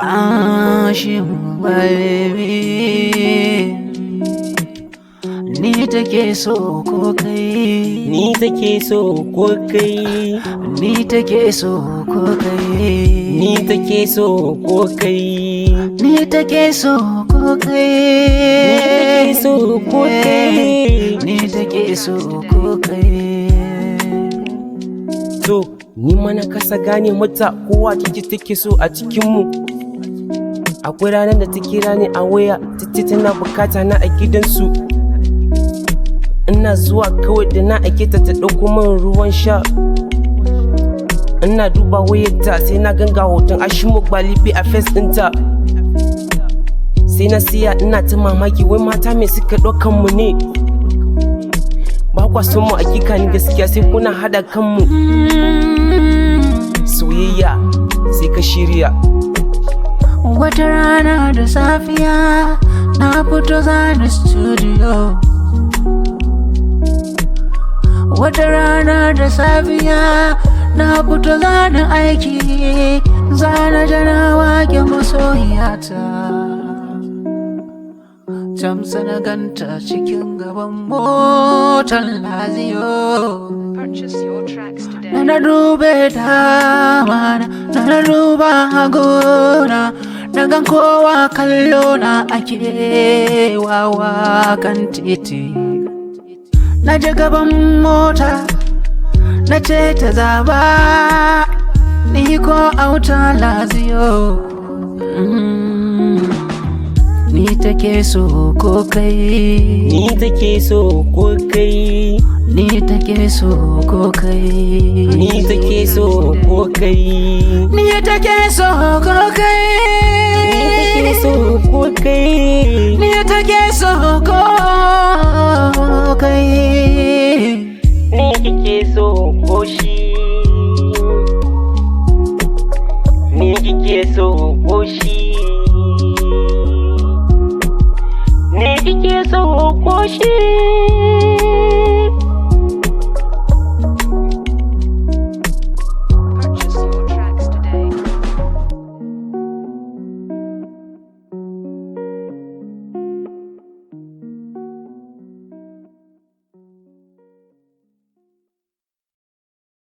Hashimu Gbalibyi, ni take so ko kai, ni take so ko kai, ni take so ko kai, ni take so ko kai, ni take so ko kai, ni take so ko kai, ni take so ko kai. To ni mana kasa gane mata kowa take so a cikin mu. Akwai ranar da ta kira ni a waya tace tana bukata na a gidansu. Ina zuwa kawai da na ake ta dauko min ruwan sha. Ina duba wayarta sai na ganga hoton hashimu Gbalibyi a face ɗinta. Sai na siya ina ta mamaki wai mata me suka ɗaukan mu ne. Ba kwa son mu hakika ni gaskiya sai kuna hada kanmu. Soyayya sai ka shirya. Wata rana da safiya na fito zani studio. Wata rana da safiya na fito zani aiki. Zana jana wake masoyiyata. Tamsa na ganta cikin gaban motar Lazio. Purchase your tracks today. Na dube dama na duba hagona. Na gan kowa kallo na ake wawa kan titi. Na je gaban mota na ce ta zaba ni ko Auta Lazio. Ni take so ko kai, Ni take so ko kai, ni take so ko kai, ni take so ko kai, ni take so ko kai, ni take so ko kai, ni take